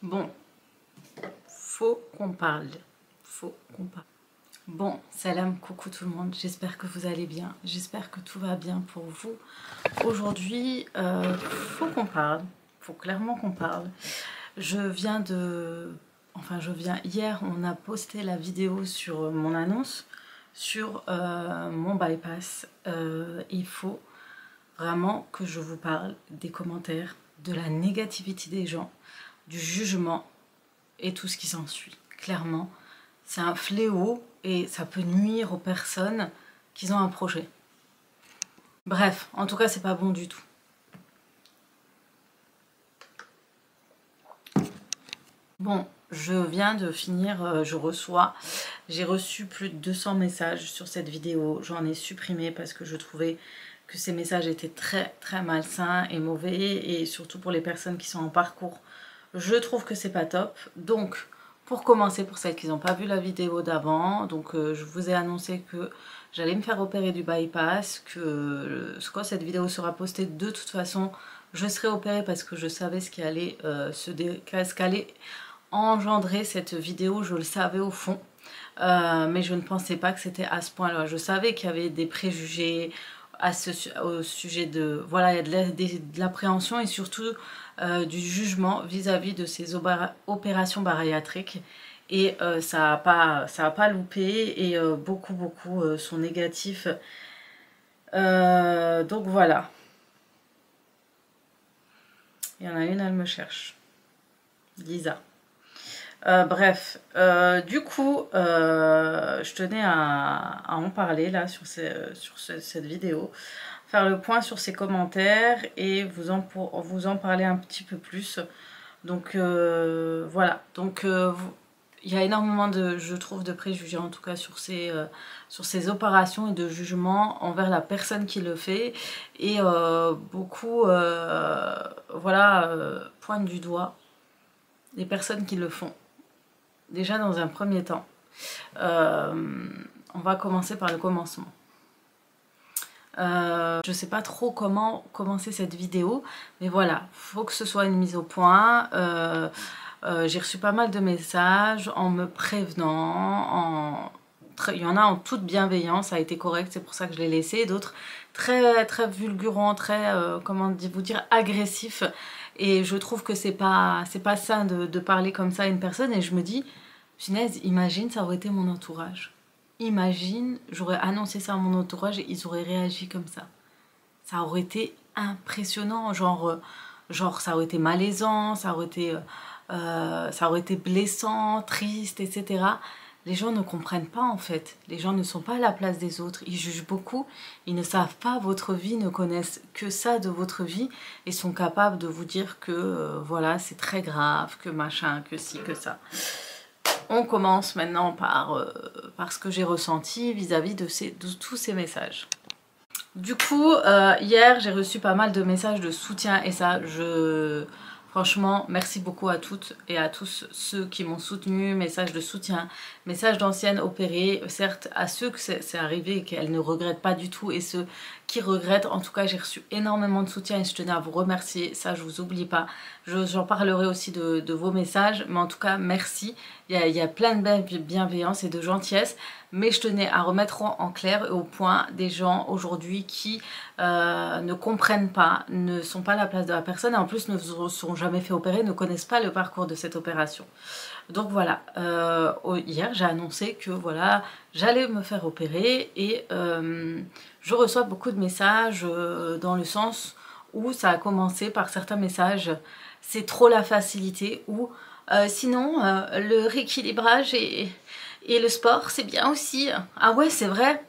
Bon, faut qu'on parle. Faut qu'on parle. Bon, salam, coucou tout le monde. J'espère que vous allez bien. J'espère que tout va bien pour vous. Aujourd'hui, faut qu'on parle. Faut clairement qu'on parle. Hier, on a posté la vidéo sur mon annonce sur mon bypass. Il faut vraiment que je vous parle des commentaires, de la négativité des gens, du jugement et tout ce qui s'ensuit. Clairement, c'est un fléau et ça peut nuire aux personnes qui ont un projet. Bref, en tout cas, c'est pas bon du tout. Bon, je viens de finir, j'ai reçu plus de 200 messages sur cette vidéo. J'en ai supprimé parce que je trouvais que ces messages étaient très très malsains et mauvais, et surtout pour les personnes qui sont en parcours. Je trouve que c'est pas top. Donc, pour commencer, pour celles qui n'ont pas vu la vidéo d'avant, donc je vous ai annoncé que j'allais me faire opérer du bypass, que quand cette vidéo sera postée, de toute façon, je serai opérée parce que je savais ce qui allait ce qu'allait engendrer cette vidéo, je le savais au fond. Mais je ne pensais pas que c'était à ce point-là. Je savais qu'il y avait des préjugés au sujet de... Voilà, il y a de l'appréhension et surtout du jugement vis-à-vis de ces opérations bariatriques. Et ça a pas loupé, et beaucoup sont négatifs. Donc voilà. Il y en a une, elle me cherche. Lisa. Bref, du coup, je tenais à en parler là sur cette vidéo, faire le point sur ces commentaires et vous en parler un petit peu plus. Donc voilà, donc il y a énormément je trouve, de préjugés en tout cas sur ces opérations et de jugements envers la personne qui le fait, et beaucoup voilà, pointent du doigt les personnes qui le font. Déjà, dans un premier temps, on va commencer par le commencement. Je sais pas trop comment commencer cette vidéo, mais voilà, faut que ce soit une mise au point. J'ai reçu pas mal de messages en me prévenant, il y en a en toute bienveillance, ça a été correct, c'est pour ça que je l'ai laissé. D'autres très très vulgurants, très comment vous dire, agressifs. Et je trouve que c'est pas sain de parler comme ça à une personne. Et je me dis, punaise, imagine, ça aurait été mon entourage. Imagine, j'aurais annoncé ça à mon entourage et ils auraient réagi comme ça. Ça aurait été impressionnant, genre ça aurait été malaisant, ça aurait été blessant, triste, etc. Les gens ne comprennent pas en fait. Les gens ne sont pas à la place des autres. Ils jugent beaucoup. Ils ne savent pas votre vie, ne connaissent que ça de votre vie et sont capables de vous dire que voilà, c'est très grave, que machin, que ci, que ça. On commence maintenant par ce que j'ai ressenti vis-à-vis de tous ces messages. Du coup, hier, j'ai reçu pas mal de messages de soutien et ça, franchement, merci beaucoup à toutes et à tous ceux qui m'ont soutenu, messages de soutien, messages d'anciennes opérées, certes à ceux que c'est arrivé et qu'elles ne regrettent pas du tout, et ceux qui regrettent. En tout cas, j'ai reçu énormément de soutien et je tenais à vous remercier, ça je vous oublie pas. J'en parlerai aussi de vos messages, mais en tout cas, merci. Il y a plein de bienveillance et de gentillesse, mais je tenais à remettre en clair et au point des gens aujourd'hui qui ne comprennent pas, ne sont pas à la place de la personne et en plus ne se sont jamais fait opérer, ne connaissent pas le parcours de cette opération. Donc voilà, hier j'ai annoncé que voilà, j'allais me faire opérer, et je reçois beaucoup de messages dans le sens où ça a commencé par certains messages, c'est trop la facilité, ou sinon le rééquilibrage et le sport c'est bien aussi. Ah ouais, c'est vrai,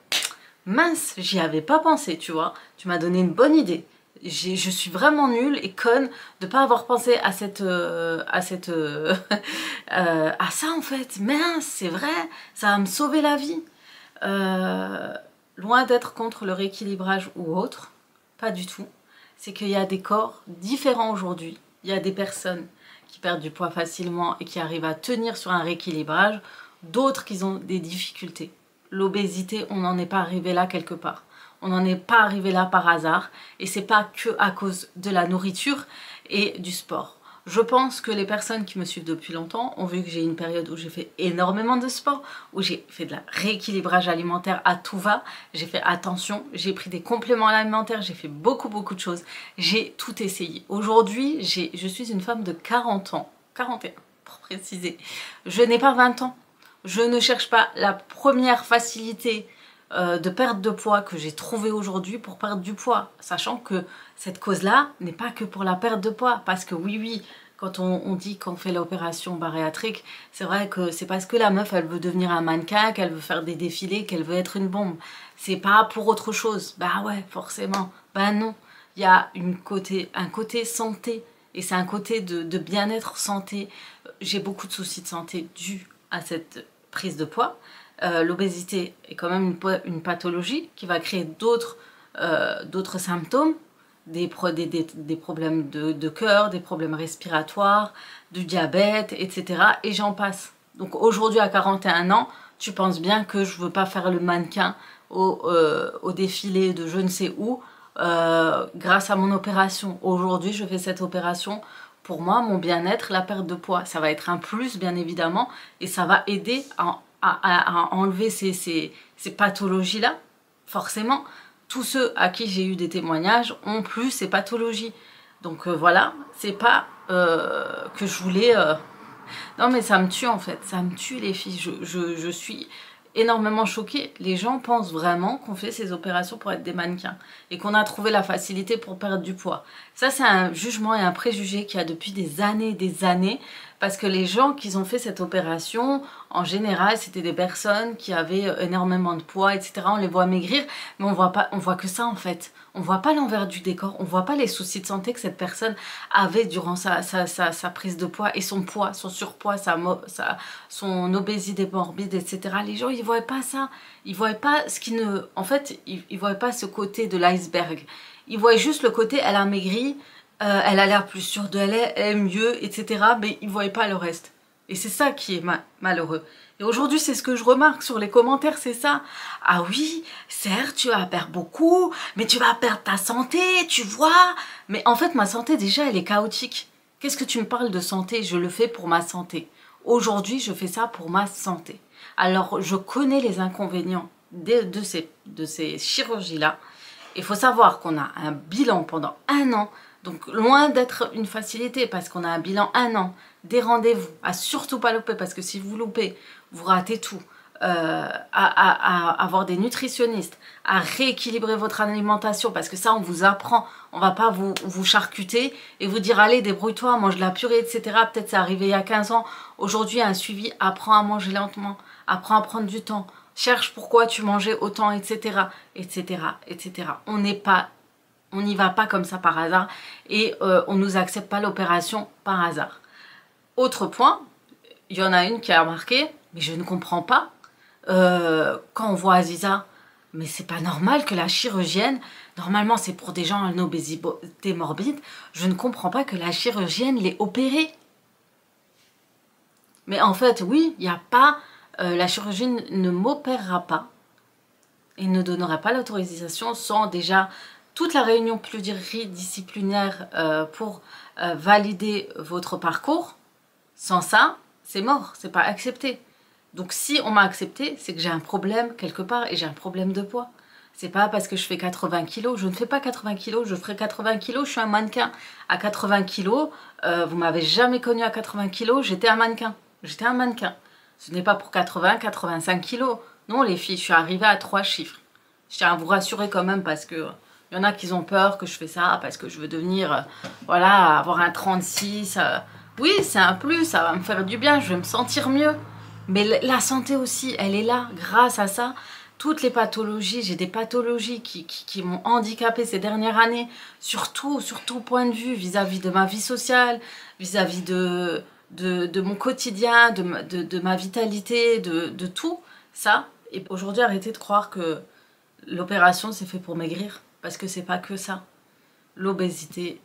mince, j'y avais pas pensé, tu vois, tu m'as donné une bonne idée. Je suis vraiment nulle et conne de pas avoir pensé à à ça en fait. Mince, c'est vrai, ça va me sauver la vie. Loin d'être contre le rééquilibrage ou autre, pas du tout. C'est qu'il y a des corps différents aujourd'hui. Il y a des personnes qui perdent du poids facilement et qui arrivent à tenir sur un rééquilibrage, d'autres qui ont des difficultés. L'obésité, on n'en est pas arrivé là quelque part. On n'en est pas arrivé là par hasard, et c'est pas que à cause de la nourriture et du sport. Je pense que les personnes qui me suivent depuis longtemps ont vu que j'ai une période où j'ai fait énormément de sport, où j'ai fait de la rééquilibrage alimentaire à tout va, j'ai fait attention, j'ai pris des compléments alimentaires, j'ai fait beaucoup de choses, j'ai tout essayé. Aujourd'hui, je suis une femme de 40 ans, 41 pour préciser. Je n'ai pas 20 ans, je ne cherche pas la première facilité de perte de poids que j'ai trouvé aujourd'hui pour perdre du poids, sachant que cette cause-là n'est pas que pour la perte de poids, parce que oui, quand on dit qu'on fait l'opération bariatrique, c'est vrai que c'est parce que la meuf, elle veut devenir un mannequin, qu'elle veut faire des défilés, qu'elle veut être une bombe. C'est pas pour autre chose. Bah ouais, forcément. Bah non. Il y a un côté santé, et c'est un côté de bien-être santé. J'ai beaucoup de soucis de santé dus à cette prise de poids. L'obésité est quand même une pathologie qui va créer d'autres symptômes, des problèmes de cœur, des problèmes respiratoires, du diabète, etc. Et j'en passe. Donc aujourd'hui à 41 ans, tu penses bien que je ne veux pas faire le mannequin au défilé de je ne sais où grâce à mon opération. Aujourd'hui, je fais cette opération pour moi, mon bien-être, la perte de poids. Ça va être un plus, bien évidemment, et ça va aider à enlever ces pathologies-là. Forcément, tous ceux à qui j'ai eu des témoignages ont plus ces pathologies. Donc voilà, c'est pas que je voulais... Non mais ça me tue en fait, ça me tue les filles. Je suis énormément choquée. Les gens pensent vraiment qu'on fait ces opérations pour être des mannequins et qu'on a trouvé la facilité pour perdre du poids. Ça c'est un jugement et un préjugé qu'il y a depuis des années, parce que les gens qui ont fait cette opération, en général, c'était des personnes qui avaient énormément de poids, etc. On les voit maigrir, mais on voit que ça en fait. On voit pas l'envers du décor, on voit pas les soucis de santé que cette personne avait durant sa prise de poids et son poids, son surpoids, son obésité morbide, etc. Les gens, ils voient pas ça. Ils voient pas ce qui ne... En fait, ils voient pas ce côté de l'iceberg. Ils voient juste le côté, elle a maigri, elle a l'air plus sûre d'elle, elle est mieux, etc. Mais ils ne voient pas le reste. Et c'est ça qui est malheureux. Et aujourd'hui, c'est ce que je remarque sur les commentaires, c'est ça. Ah oui, certes, tu vas perdre beaucoup, mais tu vas perdre ta santé, tu vois. Mais en fait, ma santé, déjà, elle est chaotique. Qu'est-ce que tu me parles de santé? Je le fais pour ma santé. Aujourd'hui, je fais ça pour ma santé. Alors, je connais les inconvénients de ces chirurgies-là. Il faut savoir qu'on a un bilan pendant 1 an. Donc, loin d'être une facilité, parce qu'on a un bilan 1 an, des rendez-vous, à surtout pas louper, parce que si vous loupez, vous ratez tout, à avoir des nutritionnistes, à rééquilibrer votre alimentation, parce que ça, on vous apprend, on va pas vous charcuter et vous dire, allez, débrouille-toi, mange de la purée, etc. Peut-être c'est arrivé il y a 15 ans. Aujourd'hui, un suivi, apprends à manger lentement, apprends à prendre du temps, cherche pourquoi tu mangeais autant, etc., etc., etc. On n'y va pas comme ça par hasard et on ne nous accepte pas l'opération par hasard. Autre point, il y en a une qui a remarqué, mais je ne comprends pas, quand on voit Aziza, mais c'est pas normal que la chirurgienne, normalement c'est pour des gens en obésité morbide, je ne comprends pas que la chirurgienne l'ait opérée. Mais en fait, oui, il n'y a pas, la chirurgienne ne m'opérera pas et ne donnera pas l'autorisation sans déjà toute la réunion pluridisciplinaire pour valider votre parcours. Sans ça, c'est mort, c'est pas accepté. Donc si on m'a accepté, c'est que j'ai un problème quelque part et j'ai un problème de poids. C'est pas parce que je fais 80 kilos, je ne fais pas 80 kilos, je ferai 80 kilos, je suis un mannequin. À 80 kilos, vous m'avez jamais connu à 80 kilos, j'étais un mannequin. J'étais un mannequin. Ce n'est pas pour 80, 85 kilos. Non les filles, je suis arrivée à 3 chiffres. Je tiens à vous rassurer quand même parce que il y en a qui ont peur que je fais ça parce que je veux devenir, voilà, avoir un 36. Oui, c'est un plus, ça va me faire du bien, je vais me sentir mieux. Mais la santé aussi, elle est là, grâce à ça. Toutes les pathologies, j'ai des pathologies qui m'ont handicapée ces dernières années, surtout point de vue vis-à-vis de ma vie sociale, vis-à-vis de mon quotidien, de ma vitalité, de tout ça. Et aujourd'hui, arrêtez de croire que l'opération c'est fait pour maigrir, parce que c'est pas que ça. L'obésité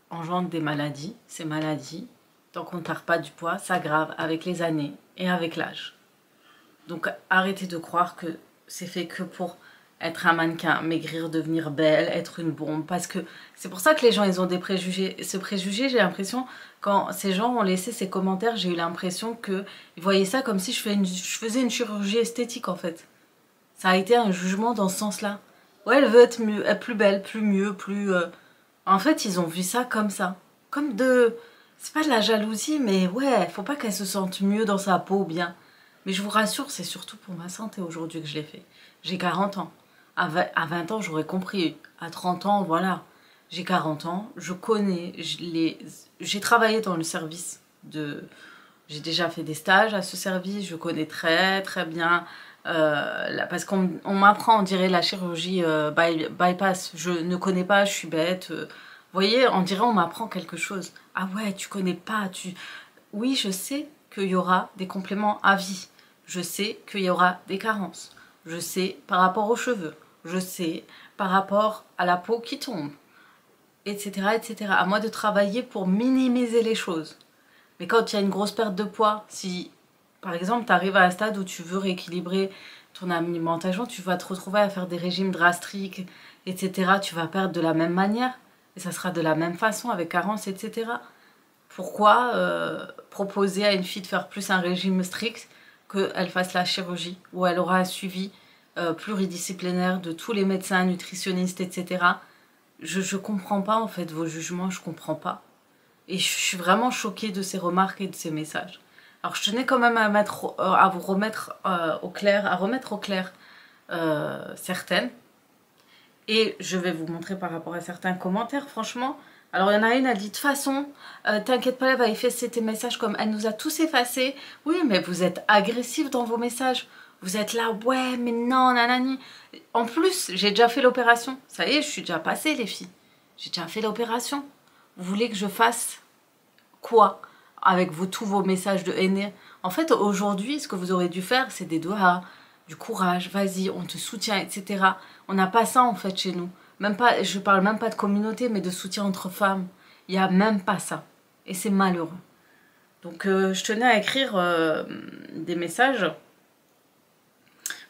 engendre des maladies, ces maladies, tant qu'on ne perd pas du poids, s'aggravent avec les années et avec l'âge. Donc arrêtez de croire que c'est fait que pour être un mannequin, maigrir, devenir belle, être une bombe. Parce que c'est pour ça que les gens, ils ont des préjugés. Ce préjugé, j'ai l'impression, quand ces gens ont laissé ces commentaires, j'ai eu l'impression qu'ils voyaient ça comme si je faisais une chirurgie esthétique, en fait. Ça a été un jugement dans ce sens-là. Ouais, elle veut être, mieux, être plus belle, plus mieux, plus... En fait, ils ont vu ça comme ça. Comme de... C'est pas de la jalousie, mais ouais, faut pas qu'elle se sente mieux dans sa peau, bien. Mais je vous rassure, c'est surtout pour ma santé aujourd'hui que je l'ai fait. J'ai 40 ans. À 20 ans, j'aurais compris. À 30 ans, voilà. J'ai 40 ans, je connais, j'ai travaillé dans le service de... J'ai déjà fait des stages à ce service, je connais très très bien, parce qu'on m'apprend, on dirait la chirurgie bypass, je ne connais pas, je suis bête. Vous voyez, on dirait on m'apprend quelque chose. Ah ouais, tu connais pas, tu... Oui, je sais qu'il y aura des compléments à vie, je sais qu'il y aura des carences, je sais par rapport aux cheveux, je sais par rapport à la peau qui tombe, etc., etc. À moi de travailler pour minimiser les choses. Mais quand il y a une grosse perte de poids, si par exemple tu arrives à un stade où tu veux rééquilibrer ton alimentation, tu vas te retrouver à faire des régimes drastiques, etc., tu vas perdre de la même manière, et ça sera de la même façon avec carence, etc. Pourquoi proposer à une fille de faire plus un régime strict qu'elle fasse la chirurgie, où elle aura un suivi pluridisciplinaire de tous les médecins, nutritionnistes, etc. Je comprends pas en fait vos jugements, je comprends pas. Et je suis vraiment choquée de ces remarques et de ces messages. Alors je tenais quand même à vous remettre au clair, certaines. Et je vais vous montrer par rapport à certains commentaires, franchement. Alors il y en a une, elle dit de toute façon, t'inquiète pas, elle va effacer tes messages comme elle nous a tous effacés. Oui, mais vous êtes agressif dans vos messages. Vous êtes là, ouais, mais non, nanani. En plus, j'ai déjà fait l'opération. Ça y est, je suis déjà passée, les filles. J'ai déjà fait l'opération. Vous voulez que je fasse quoi avec tous vos messages de haine? En fait, aujourd'hui, ce que vous aurez dû faire, c'est des doigts, du courage, vas-y, on te soutient, etc. On n'a pas ça, en fait, chez nous. Même pas, je parle même pas de communauté, mais de soutien entre femmes. Il n'y a même pas ça. Et c'est malheureux. Donc, je tenais à écrire des messages.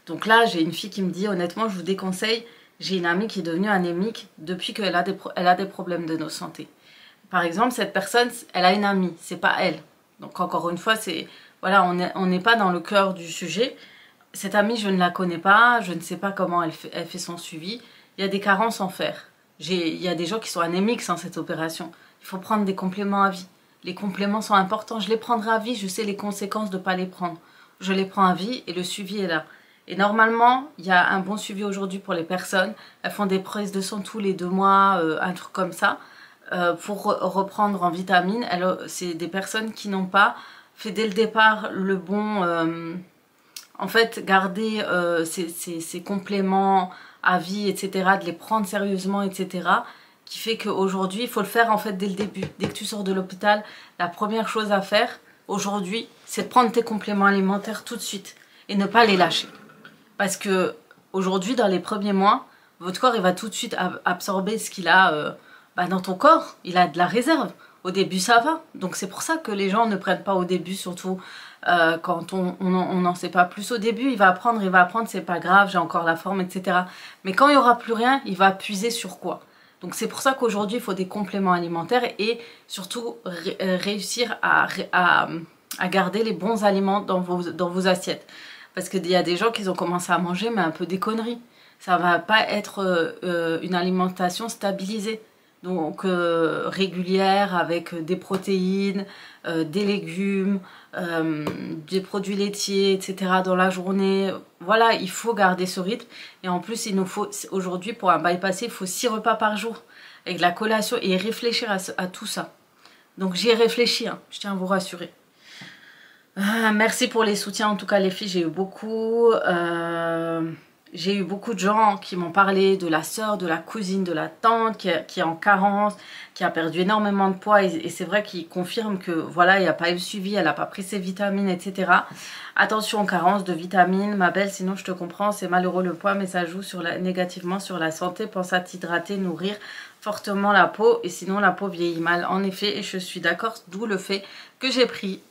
Donc là, j'ai une fille qui me dit, honnêtement, je vous déconseille, j'ai une amie qui est devenue anémique depuis qu'elle a des problèmes de nos santé. Par exemple, cette personne, elle a une amie, c'est pas elle. Donc encore une fois, c'est voilà, on n'est pas dans le cœur du sujet. Cette amie, je ne la connais pas, je ne sais pas comment elle fait son suivi. Il y a des carences en fer. Il y a des gens qui sont anémiques sans cette opération. Il faut prendre des compléments à vie. Les compléments sont importants. Je les prendrai à vie, je sais les conséquences de ne pas les prendre. Je les prends à vie et le suivi est là. Et normalement, il y a un bon suivi aujourd'hui pour les personnes. Elles font des prises de sang tous les 2 mois, un truc comme ça. Pour reprendre en vitamines, c'est des personnes qui n'ont pas fait dès le départ le bon... en fait, garder ces compléments à vie, etc., de les prendre sérieusement, etc., qui fait qu'aujourd'hui, il faut le faire en fait dès le début. Dès que tu sors de l'hôpital, la première chose à faire aujourd'hui, c'est de prendre tes compléments alimentaires tout de suite et ne pas les lâcher. Parce que aujourd'hui, dans les premiers mois, votre corps il va tout de suite absorber ce qu'il a dans ton corps. Il a de la réserve. Au début, ça va. Donc c'est pour ça que les gens ne prennent pas au début, surtout quand on n'en sait pas plus. Au début, il va apprendre, c'est pas grave, j'ai encore la forme, etc. Mais quand il n'y aura plus rien, il va puiser sur quoi? Donc c'est pour ça qu'aujourd'hui, il faut des compléments alimentaires et surtout réussir à garder les bons aliments dans vos assiettes. Parce qu'il y a des gens qui ont commencé à manger, mais un peu des conneries. Ça va pas être une alimentation stabilisée. Donc régulière, avec des protéines, des légumes, des produits laitiers, etc. dans la journée. Voilà, il faut garder ce rythme. Et en plus, il nous faut, aujourd'hui, pour un bypassé, il faut 6 repas par jour. Avec la collation et réfléchir à tout ça. Donc j'y ai réfléchi, hein, je tiens à vous rassurer. Merci pour les soutiens, en tout cas les filles, j'ai eu beaucoup de gens qui m'ont parlé de la sœur, de la cousine, de la tante qui est en carence, qui a perdu énormément de poids et c'est vrai qu'ils confirment que voilà, il n'y a pas eu de suivi, elle n'a pas pris ses vitamines, etc. Attention, carence de vitamines, ma belle, sinon je te comprends, c'est malheureux le poids, mais ça joue négativement sur la santé. Pense à t'hydrater, nourrir fortement la peau et sinon la peau vieillit mal. En effet, et je suis d'accord, d'où le fait que j'ai pris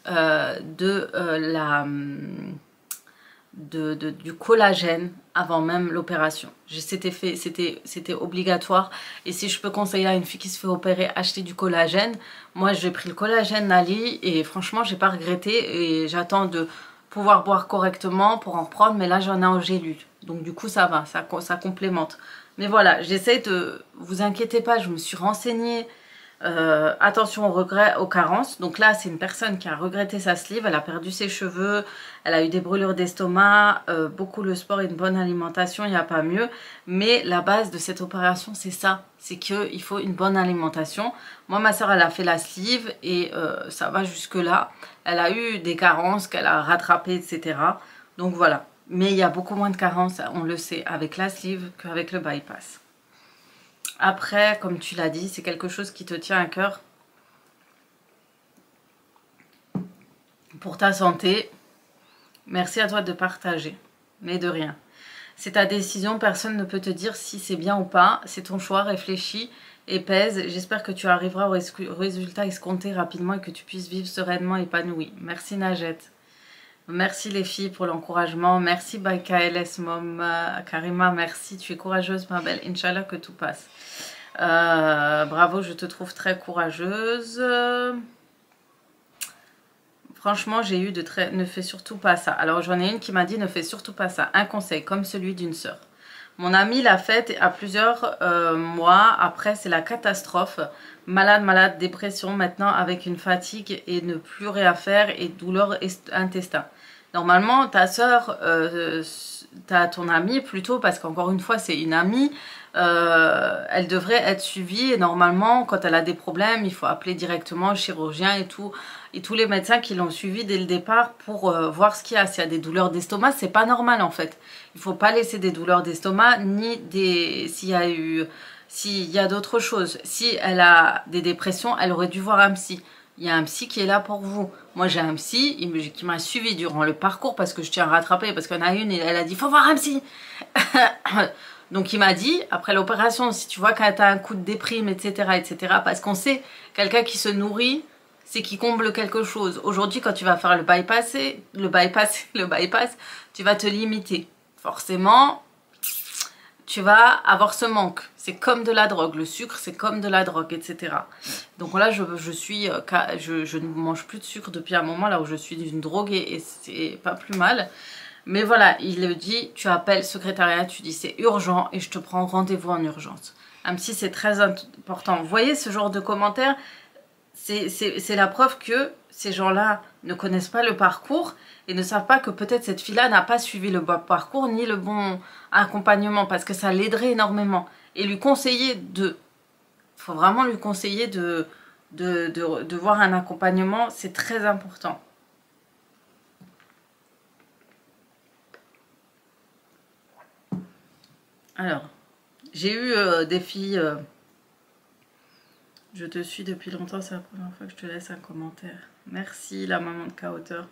du collagène avant même l'opération. C'était obligatoire. Et si je peux conseiller à une fille qui se fait opérer, acheter du collagène, moi j'ai pris le collagène Nali et franchement j'ai pas regretté et j'attends de pouvoir boire correctement pour en prendre, mais là j'en ai en gélule. Donc du coup ça va, ça complémente. Mais voilà, j'essaie de... Vous inquiétez pas, je me suis renseignée. Attention aux carences. Donc là c'est une personne qui a regretté sa sleeve, elle a perdu ses cheveux, elle a eu des brûlures d'estomac, beaucoup le sport et une bonne alimentation, il n'y a pas mieux. Mais la base de cette opération c'est ça, c'est qu'il faut une bonne alimentation. Moi ma soeur elle a fait la sleeve et ça va jusque là. Elle a eu des carences qu'elle a rattrapées, etc. Donc voilà, mais il y a beaucoup moins de carences, on le sait, avec la sleeve qu'avec le bypass. Après, comme tu l'as dit, c'est quelque chose qui te tient à cœur pour ta santé. Merci à toi de partager, mais de rien. C'est ta décision, personne ne peut te dire si c'est bien ou pas. C'est ton choix, réfléchis et pèse. J'espère que tu arriveras au résultat escompté rapidement et que tu puisses vivre sereinement épanoui. Merci Najette. Merci les filles pour l'encouragement. Merci by KLS Mom. Karima, merci. Tu es courageuse ma belle. Inch'Allah que tout passe. Bravo, je te trouve très courageuse. Franchement, j'ai eu de très... Ne fais surtout pas ça. Alors j'en ai une qui m'a dit ne fais surtout pas ça. Un conseil comme celui d'une sœur. Mon amie l'a fait à plusieurs mois. Après, c'est la catastrophe. Malade, dépression maintenant avec une fatigue et ne plus rien faire et douleur intestin. Normalement, ta soeur, t'as ton amie plutôt, parce qu'encore une fois, c'est une amie. Elle devrait être suivie et normalement, quand elle a des problèmes, il faut appeler directement le chirurgien et tout. Et tous les médecins qui l'ont suivi dès le départ pour voir ce qu'il y a. S'il y a des douleurs d'estomac, c'est pas normal en fait. Il faut pas laisser des douleurs d'estomac ni des... S'il y a d'autres choses. Si elle a des dépressions, elle aurait dû voir un psy. Il y a un psy qui est là pour vous. Moi, j'ai un psy qui m'a suivi durant le parcours parce que je tiens à rattraper. Parce qu'il y en a une et elle a dit, faut voir un psy. Donc, il m'a dit, après l'opération, si tu vois qu'elle a un coup de déprime, etc., parce qu'on sait, quelqu'un qui se nourrit, c'est qui comble quelque chose. Aujourd'hui, quand tu vas faire le bypass, tu vas te limiter. Forcément, tu vas avoir ce manque. C'est comme de la drogue. Le sucre, c'est comme de la drogue, etc. Donc là, je ne mange plus de sucre depuis un moment, là où je suis une droguée et c'est pas plus mal. Mais voilà, il le dit, tu appelles secrétariat, tu dis c'est urgent et je te prends rendez-vous en urgence. Un psy, c'est très important. Vous voyez ce genre de commentaires, c'est la preuve que ces gens-là ne connaissent pas le parcours et ne savent pas que peut-être cette fille-là n'a pas suivi le bon parcours ni le bon accompagnement parce que ça l'aiderait énormément. Et lui conseiller il faut vraiment lui conseiller de voir un accompagnement, c'est très important. Alors, j'ai eu des filles... je te suis depuis longtemps, c'est la première fois que je te laisse un commentaire. Merci la maman de K-Auteur.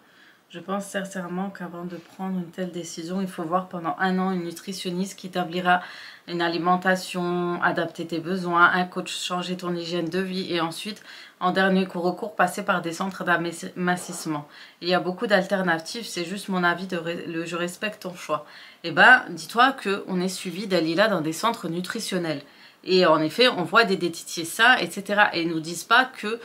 Je pense sincèrement qu'avant de prendre une telle décision, il faut voir pendant 1 an une nutritionniste qui établira une alimentation, adapter tes besoins, un coach, changer ton hygiène de vie et ensuite, en dernier recours, passer par des centres d'amincissement. Il y a beaucoup d'alternatives, c'est juste mon avis, je respecte ton choix. Eh ben, dis-toi qu'on est suivi Dalila dans des centres nutritionnels. Et en effet, on voit des diététiciens, etc. Et ils ne nous disent pas que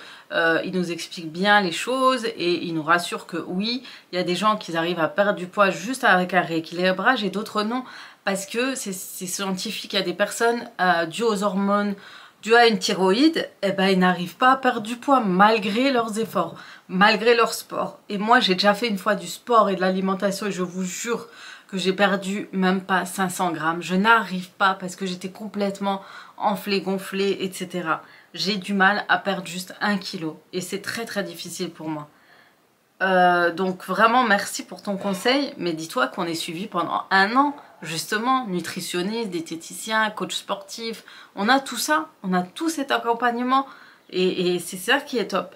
ils nous expliquent bien les choses et ils nous rassurent que oui, il y a des gens qui arrivent à perdre du poids juste avec un rééquilibrage et d'autres non. Parce que c'est scientifique, il y a des personnes dues aux hormones, dues à une thyroïde, eh ben, ils n'arrivent pas à perdre du poids malgré leurs efforts, malgré leur sport. Et moi, j'ai déjà fait une fois du sport et de l'alimentation et je vous jure que j'ai perdu même pas 500 grammes. Je n'arrive pas parce que j'étais complètement enflée, gonflée, etc. J'ai du mal à perdre juste 1 kilo et c'est très très difficile pour moi. Donc vraiment merci pour ton conseil, mais dis-toi qu'on est suivi pendant 1 an, justement, nutritionniste, diététicien, coach sportif, on a tout ça, on a tout cet accompagnement et c'est ça qui est top.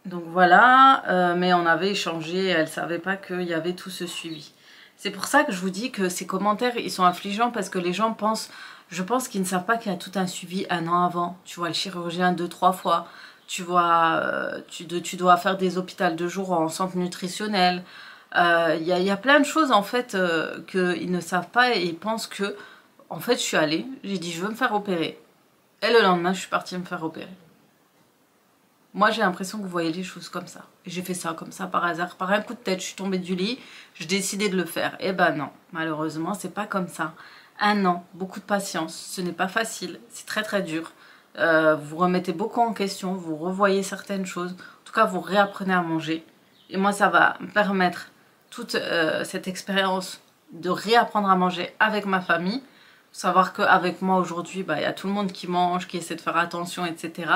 Donc voilà, mais on avait échangé, elle ne savait pas qu'il y avait tout ce suivi. C'est pour ça que je vous dis que ces commentaires, ils sont affligeants parce que les gens pensent, je pense qu'ils ne savent pas qu'il y a tout un suivi 1 an avant. Tu vois le chirurgien 2-3 fois, tu dois faire des hôpitaux de jour en centre nutritionnel. Y a plein de choses en fait qu'ils ne savent pas et ils pensent que, en fait, je suis allée, j'ai dit je veux me faire opérer. Et le lendemain, je suis partie me faire opérer. Moi, j'ai l'impression que vous voyez les choses comme ça. J'ai fait ça comme ça par hasard, par un coup de tête. Je suis tombée du lit, j'ai décidé de le faire. Eh ben non, malheureusement, c'est pas comme ça. Un an, beaucoup de patience. Ce n'est pas facile, c'est très très dur. Vous remettez beaucoup en question, vous revoyez certaines choses. En tout cas, vous réapprenez à manger. Et moi, ça va me permettre toute cette expérience de réapprendre à manger avec ma famille. Savoir qu'avec moi aujourd'hui, bah, y a tout le monde qui mange, qui essaie de faire attention, etc.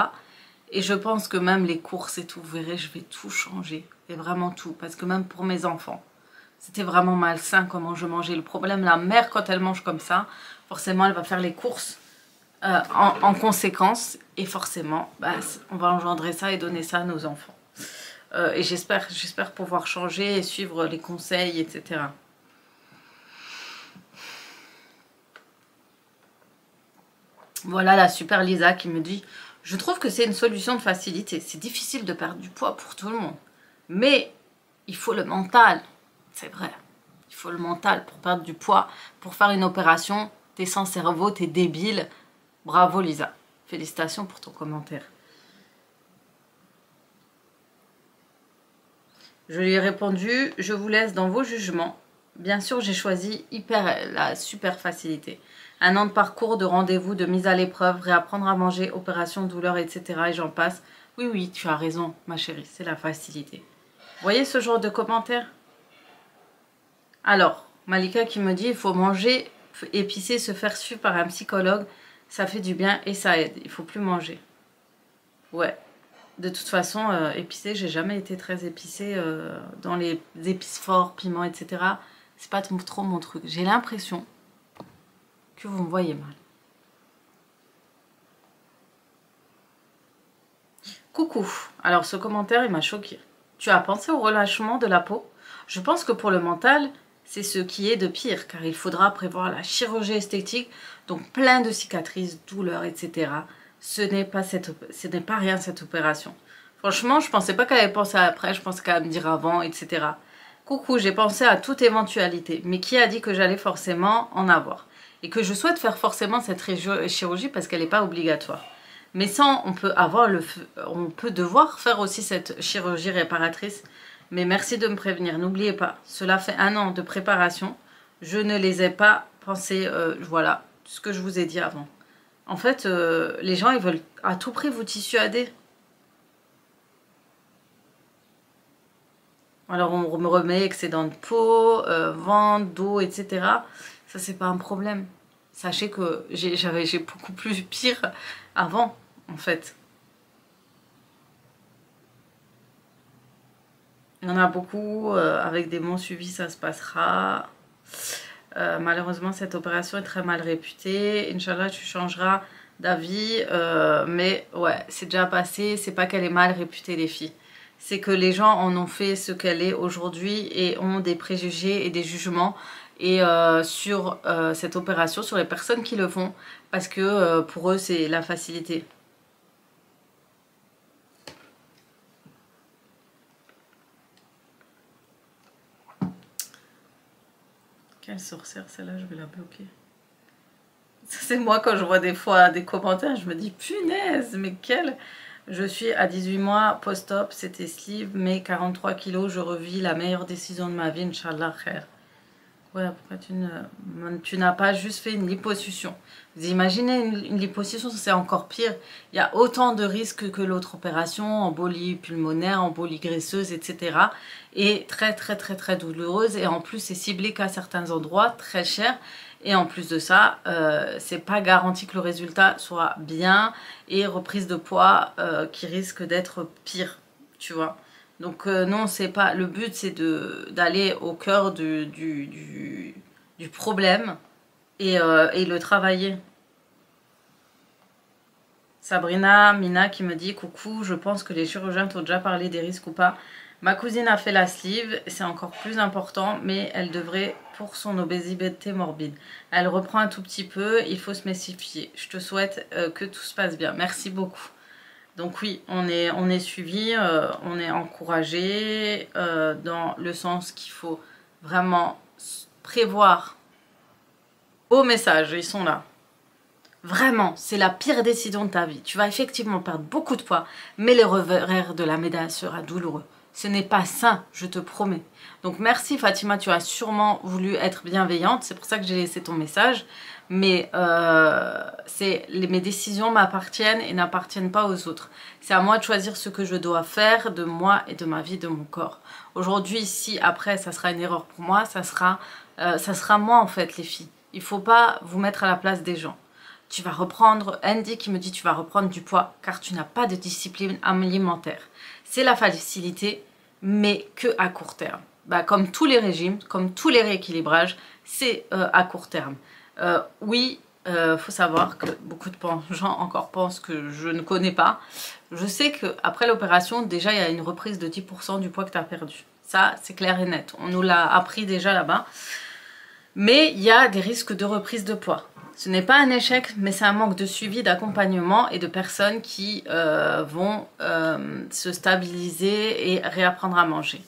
Et je pense que même les courses et tout, vous verrez, je vais tout changer. Et vraiment tout. Parce que même pour mes enfants, c'était vraiment malsain comment je mangeais. Le problème, la mère, quand elle mange comme ça, forcément, elle va faire les courses en conséquence. Et forcément, bah, on va engendrer ça et donner ça à nos enfants. Et j'espère pouvoir changer et suivre les conseils, etc. Voilà la super Lisa qui me dit: je trouve que c'est une solution de facilité. C'est difficile de perdre du poids pour tout le monde. Mais il faut le mental. C'est vrai. Il faut le mental pour perdre du poids. Pour faire une opération, t'es sans cerveau, t'es débile. Bravo Lisa. Félicitations pour ton commentaire. Je lui ai répondu: je vous laisse dans vos jugements. Bien sûr, j'ai choisi la super facilité. Un an de parcours, de rendez-vous, de mise à l'épreuve, réapprendre à manger, opération, douleur, etc. Et j'en passe. Oui, oui, tu as raison, ma chérie, c'est la facilité. Vous voyez ce genre de commentaires? Alors, Malika qui me dit: il faut manger épicé, se faire suivre par un psychologue. Ça fait du bien et ça aide. Il faut plus manger. Ouais. De toute façon, épicé, j'ai jamais été très épicée dans les épices forts, piments, etc. C'est pas trop mon truc. J'ai l'impression que vous me voyez mal. Coucou. Alors ce commentaire, il m'a choqué. Tu as pensé au relâchement de la peau? Je pense que pour le mental, c'est ce qui est de pire, car il faudra prévoir la chirurgie esthétique, donc plein de cicatrices, douleurs, etc. Ce n'est pas rien cette opération. Franchement, je pensais pas qu'elle allait penser après, je pensais qu'elle allait me dire avant, etc. Coucou, j'ai pensé à toute éventualité, mais qui a dit que j'allais forcément en avoir? Et que je souhaite faire forcément cette chirurgie parce qu'elle n'est pas obligatoire. Mais sans, on peut devoir faire aussi cette chirurgie réparatrice. Mais merci de me prévenir. N'oubliez pas, cela fait un an de préparation. Je ne les ai pas pensés, voilà, ce que je vous ai dit avant. En fait, les gens, ils veulent à tout prix vous dissuader. Alors, on me remet excédent de peau, ventre, dos, etc. Ça, c'est pas un problème. Sachez que j'ai beaucoup plus pire avant, en fait. Il y en a beaucoup, avec des bons suivis, ça se passera. Malheureusement, cette opération est très mal réputée. Inch'Allah, tu changeras d'avis. Mais ouais, c'est déjà passé. C'est pas qu'elle est mal réputée, les filles. C'est que les gens en ont fait ce qu'elle est aujourd'hui et ont des préjugés et des jugements sur cette opération, sur les personnes qui le font, parce que pour eux, c'est la facilité. Quelle sorcière, celle-là, je vais la bloquer. Ça, c'est moi quand je vois des fois des commentaires, je me dis punaise, mais quelle... Je suis à 18 mois post-op, c'était sleeve, mais 43 kilos, je revis la meilleure décision de ma vie, Inch'Allah, khair. Ouais, pourquoi tu n'as pas juste fait une liposuction? Vous imaginez une liposuction, c'est encore pire. Il y a autant de risques que l'autre opération, embolie pulmonaire, embolie graisseuse, etc. Et très très très très douloureuse. Et en plus, c'est ciblé qu'à certains endroits, très cher. Et en plus de ça, c'est pas garanti que le résultat soit bien. Et reprise de poids qui risque d'être pire, tu vois. Donc non, c'est pas, le but c'est d'aller au cœur du problème et le travailler. Sabrina Mina qui me dit: coucou, je pense que les chirurgiens t'ont déjà parlé des risques ou pas. Ma cousine a fait la sleeve, c'est encore plus important, mais elle devrait pour son obésité morbide. Elle reprend un tout petit peu, il faut se méfier. Je te souhaite que tout se passe bien. Merci beaucoup. Donc oui, on est suivi, on est encouragé dans le sens qu'il faut vraiment prévoir vos messages, ils sont là. Vraiment, c'est la pire décision de ta vie. Tu vas effectivement perdre beaucoup de poids, mais les revers de la médaille sera douloureux. Ce n'est pas sain, je te promets. Donc merci Fatima, tu as sûrement voulu être bienveillante, c'est pour ça que j'ai laissé ton message. Mais mes décisions m'appartiennent et n'appartiennent pas aux autres. C'est à moi de choisir ce que je dois faire de moi et de ma vie, de mon corps. Aujourd'hui, si après ça sera une erreur pour moi, ça sera moi en fait les filles. Il ne faut pas vous mettre à la place des gens. Tu vas reprendre, Andy qui me dit tu vas reprendre du poids car tu n'as pas de discipline alimentaire. C'est la facilité, mais que à court terme. Bah, comme tous les régimes, comme tous les rééquilibrages, c'est à court terme. Oui, faut savoir que beaucoup de gens encore pensent que je ne connais pas. Je sais qu'après l'opération, déjà il y a une reprise de 10% du poids que tu as perdu. Ça, c'est clair et net. On nous l'a appris déjà là-bas. Mais il y a des risques de reprise de poids. Ce n'est pas un échec, mais c'est un manque de suivi, d'accompagnement et de personnes qui vont se stabiliser et réapprendre à manger.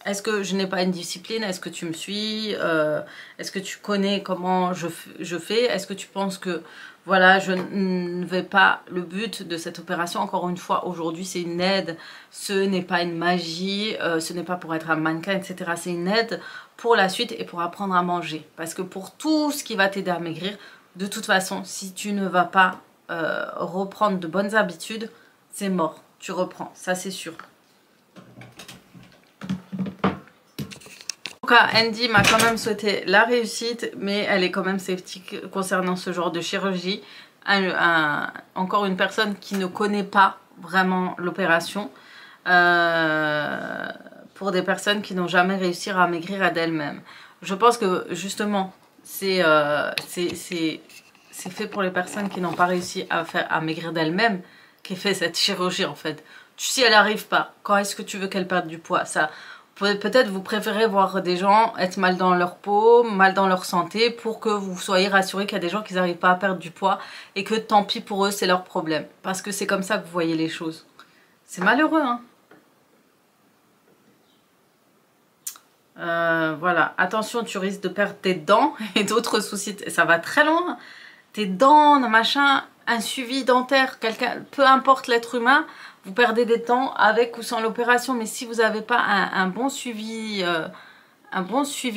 Est-ce que je n'ai pas une discipline? Est-ce que tu me suis? Est-ce que tu connais comment je fais? Est-ce que tu penses que voilà, je ne vais pas... Le but de cette opération, encore une fois, aujourd'hui, c'est une aide. Ce n'est pas une magie, ce n'est pas pour être un mannequin, etc. C'est une aide pour la suite et pour apprendre à manger. Parce que pour tout ce qui va t'aider à maigrir, de toute façon, si tu ne vas pas reprendre de bonnes habitudes, c'est mort. Tu reprends, ça c'est sûr. En tout cas, Andy m'a quand même souhaité la réussite, mais elle est quand même sceptique concernant ce genre de chirurgie. Encore une personne qui ne connaît pas vraiment l'opération. Pour des personnes qui n'ont jamais réussi à maigrir à d'elles-mêmes. Je pense que justement, c'est fait pour les personnes qui n'ont pas réussi à maigrir d'elles-mêmes qu'est fait cette chirurgie en fait. Si elle n'arrive pas, quand est-ce que tu veux qu'elle perde du poids? Ça, peut-être vous préférez voir des gens être mal dans leur peau, mal dans leur santé pour que vous soyez rassurés qu'il y a des gens qui n'arrivent pas à perdre du poids et que tant pis pour eux, c'est leur problème. Parce que c'est comme ça que vous voyez les choses. C'est malheureux, hein. Voilà, attention, tu risques de perdre tes dents et d'autres soucis, ça va très loin. Tes dents, machin, un suivi dentaire, peu importe l'être humain, vous perdez des dents avec ou sans l'opération, mais si vous n'avez pas un bon suivi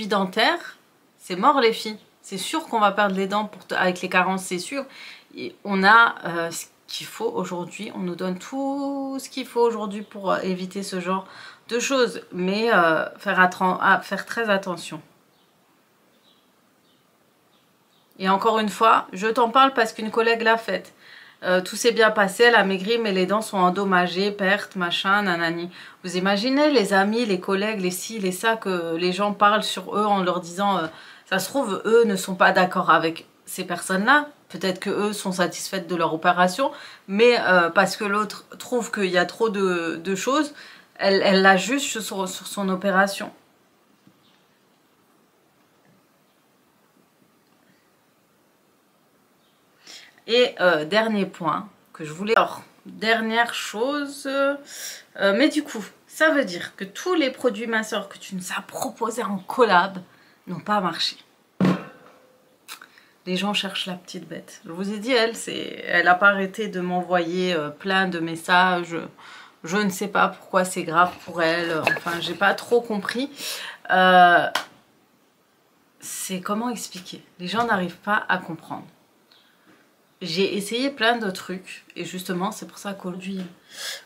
dentaire, c'est mort les filles. C'est sûr qu'on va perdre les dents avec les carences, c'est sûr. Et on a ce qu'il faut aujourd'hui, on nous donne tout ce qu'il faut aujourd'hui pour éviter ce genre de choses, mais faire très attention. Et encore une fois, je t'en parle parce qu'une collègue l'a faite. Tout s'est bien passé, elle a maigri, mais les dents sont endommagées, pertes, machin, nanani. Vous imaginez les amis, les collègues, les ci, les ça, que les gens parlent sur eux en leur disant ça se trouve, eux ne sont pas d'accord avec ces personnes-là. Peut-être que eux sont satisfaites de leur opération, mais parce que l'autre trouve qu'il y a trop de choses, elle la juge sur son opération. Et dernier point que je voulais... Alors, dernière chose... mais du coup, ça veut dire que tous les produits minceurs que tu nous as proposés en collab n'ont pas marché. Les gens cherchent la petite bête. Je vous ai dit, elle n'a pas arrêté de m'envoyer plein de messages. Je ne sais pas pourquoi c'est grave pour elle. Enfin, j'ai pas trop compris. C'est comment expliquer? Les gens n'arrivent pas à comprendre. J'ai essayé plein de trucs. Et justement, c'est pour ça qu'aujourd'hui...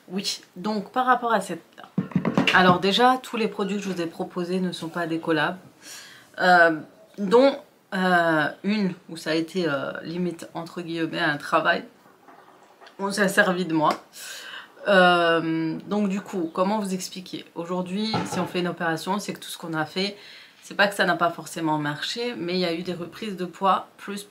Oui, donc par rapport à cette... Alors déjà, tous les produits que je vous ai proposés ne sont pas des collabs. Dont une où ça a été limite entre guillemets un travail. On s'est servi de moi. Donc du coup, comment vous expliquer? Aujourd'hui, si on fait une opération, c'est que tout ce qu'on a fait, c'est pas que ça n'a pas forcément marché, mais il y a eu des reprises de poids plus.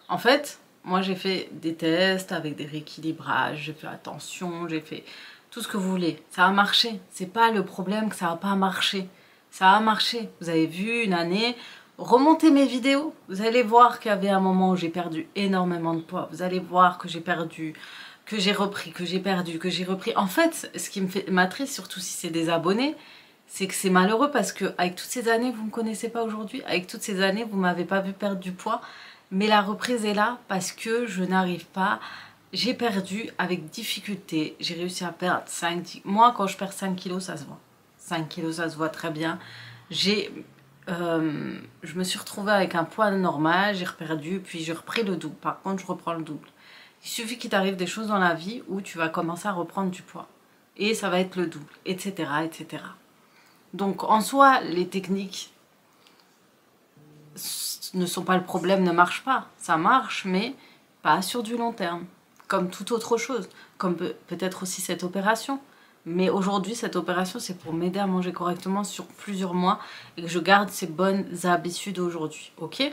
En fait, moi j'ai fait des tests avec des rééquilibrages, j'ai fait attention, j'ai fait tout ce que vous voulez. Ça a marché. C'est pas le problème que ça n'a pas marché. Ça a marché. Vous avez vu une année. Remontez mes vidéos. Vous allez voir qu'il y avait un moment où j'ai perdu énormément de poids. Vous allez voir que j'ai perdu, que j'ai repris, que j'ai perdu, que j'ai repris. En fait, ce qui me fait m'attriste, surtout si c'est des abonnés, c'est que c'est malheureux parce que avec toutes ces années, vous ne me connaissez pas aujourd'hui, avec toutes ces années, vous ne m'avez pas vu perdre du poids, mais la reprise est là parce que je n'arrive pas. J'ai perdu avec difficulté, j'ai réussi à perdre 5. Moi, quand je perds 5 kilos, ça se voit. 5 kilos, ça se voit très bien. Je me suis retrouvée avec un poids normal, j'ai reperdu, puis j'ai repris le double. Par contre, je reprends le double. Il suffit qu'il t'arrive des choses dans la vie où tu vas commencer à reprendre du poids. Et ça va être le double, etc., etc. Donc, en soi, les techniques ne sont pas le problème, ne marchent pas. Ça marche, mais pas sur du long terme. Comme toute autre chose. Comme peut-être aussi cette opération. Mais aujourd'hui, cette opération, c'est pour m'aider à manger correctement sur plusieurs mois et que je garde ces bonnes habitudes aujourd'hui. Ok ?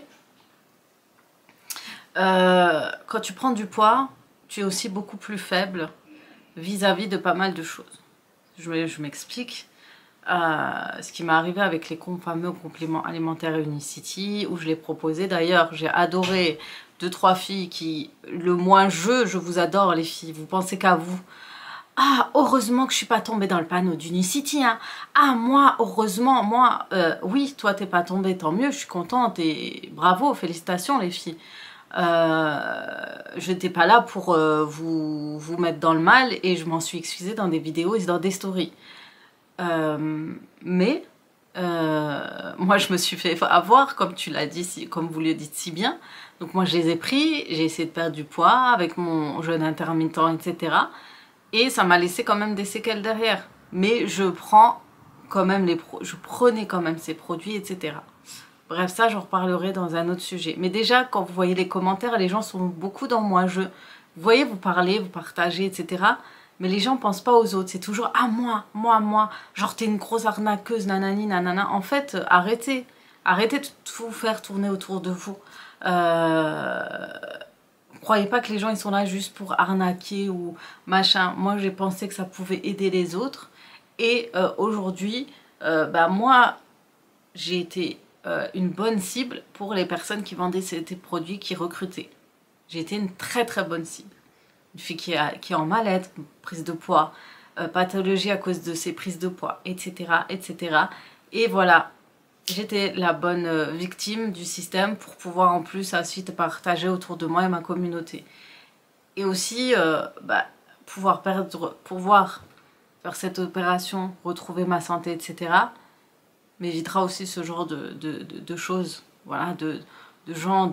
Quand tu prends du poids, tu es aussi beaucoup plus faible vis-à-vis de pas mal de choses. Je m'explique. Ce qui m'est arrivé avec les fameux compléments alimentaires Unicity, où je l'ai proposé. D'ailleurs, j'ai adoré 2-3 filles qui... je vous adore les filles, vous pensez qu'à vous. Ah, heureusement que je suis pas tombée dans le panneau d'Unicity, hein. Ah, moi, heureusement, moi... oui, toi, t'es pas tombée, tant mieux, je suis contente et bravo, félicitations les filles. Je n'étais pas là pour vous mettre dans le mal et je m'en suis excusée dans des vidéos et dans des stories. Mais moi je me suis fait avoir, comme tu l'as dit, comme vous le dites si bien. Donc moi je les ai pris, j'ai essayé de perdre du poids avec mon jeûne intermittent, etc. Et ça m'a laissé quand même des séquelles derrière. Mais je prends quand même je prenais quand même ces produits, etc. Bref, ça j'en reparlerai dans un autre sujet. Mais déjà, quand vous voyez les commentaires, les gens sont beaucoup dans moi-je. Vous voyez, vous parlez, vous partagez, etc. Mais les gens pensent pas aux autres. C'est toujours « Ah, moi. Genre, t'es une grosse arnaqueuse, nanani, nanana. » En fait, arrêtez. Arrêtez de tout faire tourner autour de vous. Croyez pas que les gens ils sont là juste pour arnaquer ou machin. Moi, j'ai pensé que ça pouvait aider les autres. Et aujourd'hui, moi, j'ai été une bonne cible pour les personnes qui vendaient ces produits, qui recrutaient. J'ai été une très très bonne cible. Une fille qui est en mal-être, prise de poids, pathologie à cause de ses prises de poids, etc. etc. Et voilà, j'étais la bonne victime du système pour pouvoir en plus ensuite partager autour de moi et ma communauté. Et aussi pouvoir faire cette opération, retrouver ma santé, etc. m'évitera aussi ce genre de choses. Voilà, de gens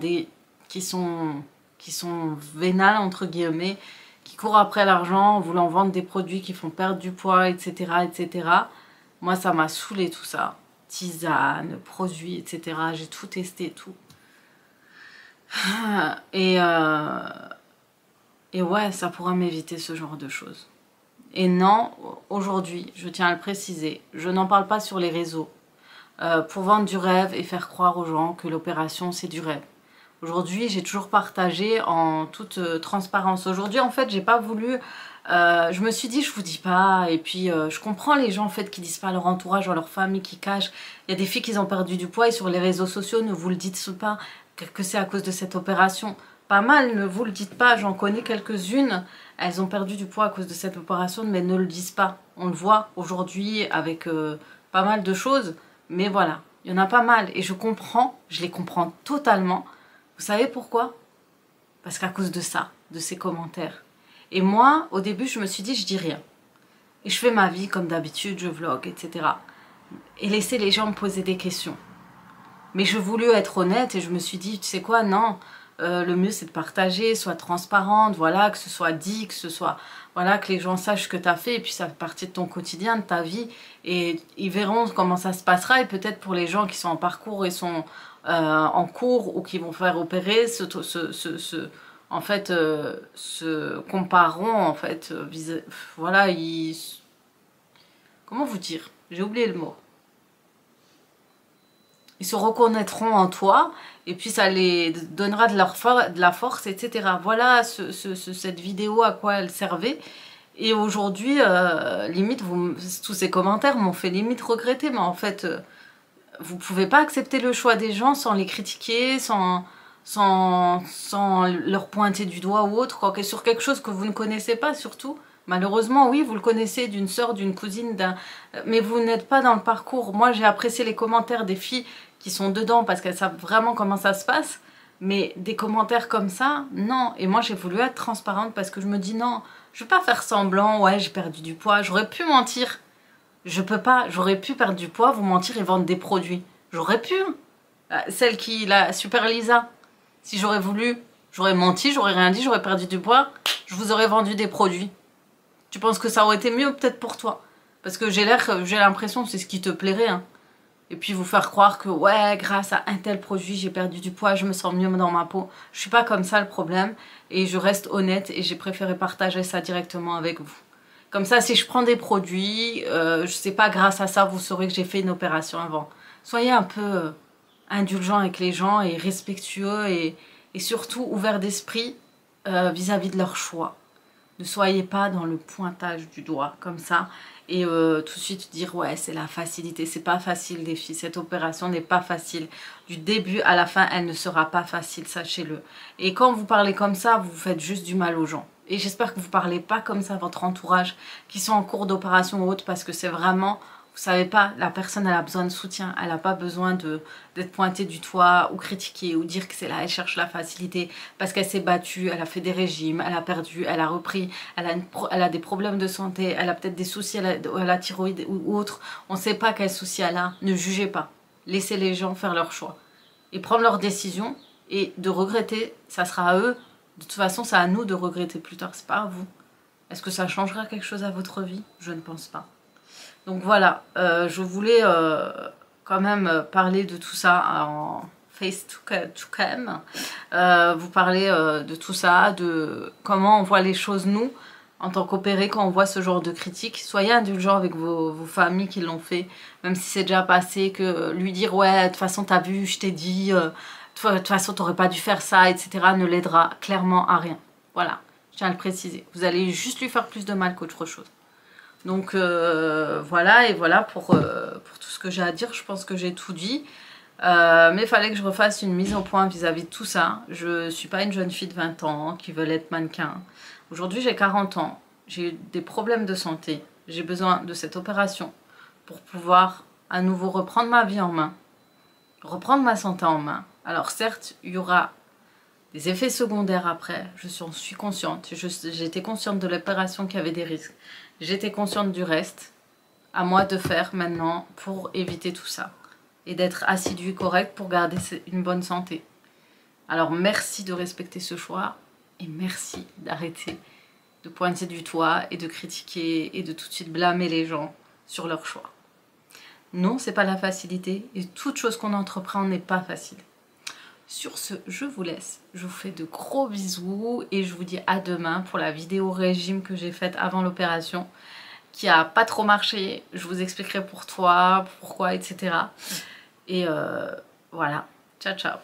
qui sont vénales, entre guillemets, qui courent après l'argent en voulant vendre des produits qui font perdre du poids, etc. etc. Moi, ça m'a saoulé tout ça. Tisane, produits, etc. J'ai tout testé, tout. Et ouais, ça pourra m'éviter ce genre de choses. Et non, aujourd'hui, je tiens à le préciser, je n'en parle pas sur les réseaux pour vendre du rêve et faire croire aux gens que l'opération, c'est du rêve. Aujourd'hui, j'ai toujours partagé en toute transparence. Aujourd'hui, en fait, j'ai pas voulu... je me suis dit, je vous dis pas. Et puis, je comprends les gens, en fait, qui disent pas à leur entourage ou à leur famille, qui cachent. Il y a des filles qui ont perdu du poids et sur les réseaux sociaux, ne vous le dites pas que c'est à cause de cette opération. Pas mal, ne vous le dites pas. J'en connais quelques-unes. Elles ont perdu du poids à cause de cette opération, mais ne le disent pas. On le voit aujourd'hui avec pas mal de choses. Mais voilà, il y en a pas mal. Et je les comprends totalement. Vous savez pourquoi? Parce qu'à cause de ça, de ces commentaires. Et moi, au début, je me suis dit, je dis rien. Et je fais ma vie comme d'habitude, je vlog, etc. Et laisser les gens me poser des questions. Mais je voulais être honnête et je me suis dit, tu sais quoi, non, le mieux c'est de partager, soit transparente, voilà, que ce soit dit, que ce soit, voilà, que les gens sachent ce que tu as fait et puis ça fait partie de ton quotidien, de ta vie. Et ils verront comment ça se passera et peut-être pour les gens qui sont en parcours et sont... en cours ou qui vont faire opérer en fait se compareront en fait voilà comment vous dire, j'ai oublié le mot, ils se reconnaîtront en toi et puis ça les donnera de la force, etc. Voilà cette vidéo à quoi elle servait. Et aujourd'hui limite tous ces commentaires m'ont fait limite regretter, mais en fait vous pouvez pas accepter le choix des gens sans les critiquer, sans sans leur pointer du doigt ou autre, quoi, sur quelque chose que vous ne connaissez pas surtout. Malheureusement, oui, vous le connaissez d'une sœur, d'une cousine, mais vous n'êtes pas dans le parcours. Moi, j'ai apprécié les commentaires des filles qui sont dedans parce qu'elles savent vraiment comment ça se passe. Mais des commentaires comme ça, non. Et moi, j'ai voulu être transparente parce que je me dis non, je ne vais pas faire semblant, ouais, j'ai perdu du poids. J'aurais pu mentir. Je peux pas, j'aurais pu perdre du poids, vous mentir et vendre des produits. J'aurais pu. Celle qui, la Super Lisa, si j'aurais voulu, j'aurais menti, j'aurais rien dit, j'aurais perdu du poids, je vous aurais vendu des produits. Tu penses que ça aurait été mieux peut-être pour toi? Parce que j'ai l'impression que c'est ce qui te plairait. Hein. Et puis vous faire croire que ouais, grâce à un tel produit, j'ai perdu du poids, je me sens mieux dans ma peau. Je suis pas comme ça le problème. Et je reste honnête et j'ai préféré partager ça directement avec vous. Comme ça, si je prends des produits, je sais pas, grâce à ça, vous saurez que j'ai fait une opération avant. Soyez un peu indulgents avec les gens et respectueux et surtout ouverts d'esprit vis-à-vis de leur choix. Ne soyez pas dans le pointage du doigt comme ça et tout de suite dire ouais c'est la facilité. C'est pas facile les filles, cette opération n'est pas facile. Du début à la fin elle ne sera pas facile, sachez-le. Et quand vous parlez comme ça, vous faites juste du mal aux gens. Et j'espère que vous parlez pas comme ça à votre entourage qui sont en cours d'opération ou autre parce que c'est vraiment... Vous savez pas, la personne elle a besoin de soutien, elle n'a pas besoin d'être pointée du doigt ou critiquée ou dire que c'est là, elle cherche la facilité parce qu'elle s'est battue, elle a fait des régimes, elle a perdu, elle a repris, elle a des problèmes de santé, elle a peut-être des soucis à la thyroïde ou autre, on ne sait pas quels soucis elle a, ne jugez pas, laissez les gens faire leur choix et prendre leurs décisions et de regretter, ça sera à eux, de toute façon c'est à nous de regretter plus tard, c'est pas à vous. Est-ce que ça changera quelque chose à votre vie? Je ne pense pas. Donc voilà, je voulais quand même parler de tout ça en face to cam, vous parler de tout ça, de comment on voit les choses nous, en tant qu'opérés, quand on voit ce genre de critiques. Soyez indulgents avec vos familles qui l'ont fait, même si c'est déjà passé, que lui dire ouais, de toute façon t'as vu, je t'ai dit, de toute façon t'aurais pas dû faire ça, etc. ne l'aidera clairement à rien. Voilà, je tiens à le préciser. Vous allez juste lui faire plus de mal qu'autre chose. Donc voilà, et voilà pour tout ce que j'ai à dire, je pense que j'ai tout dit. Mais il fallait que je refasse une mise au point vis-à-vis de tout ça. Je ne suis pas une jeune fille de 20 ans qui veut être mannequin. Aujourd'hui j'ai 40 ans, j'ai eu des problèmes de santé. J'ai besoin de cette opération pour pouvoir à nouveau reprendre ma vie en main, reprendre ma santé en main. Alors certes, il y aura des effets secondaires après, je suis consciente. J'étais consciente de l'opération qui avait des risques. J'étais consciente du reste. À moi de faire maintenant pour éviter tout ça. Et d'être assidue et correcte pour garder une bonne santé. Alors merci de respecter ce choix. Et merci d'arrêter de pointer du doigt et de critiquer et de tout de suite blâmer les gens sur leur choix. Non, c'est pas la facilité. Et toute chose qu'on entreprend n'est pas facile. Sur ce, je vous laisse. Je vous fais de gros bisous et je vous dis à demain pour la vidéo régime que j'ai faite avant l'opération qui a pas trop marché. Je vous expliquerai pourquoi, etc. Et voilà. Ciao, ciao.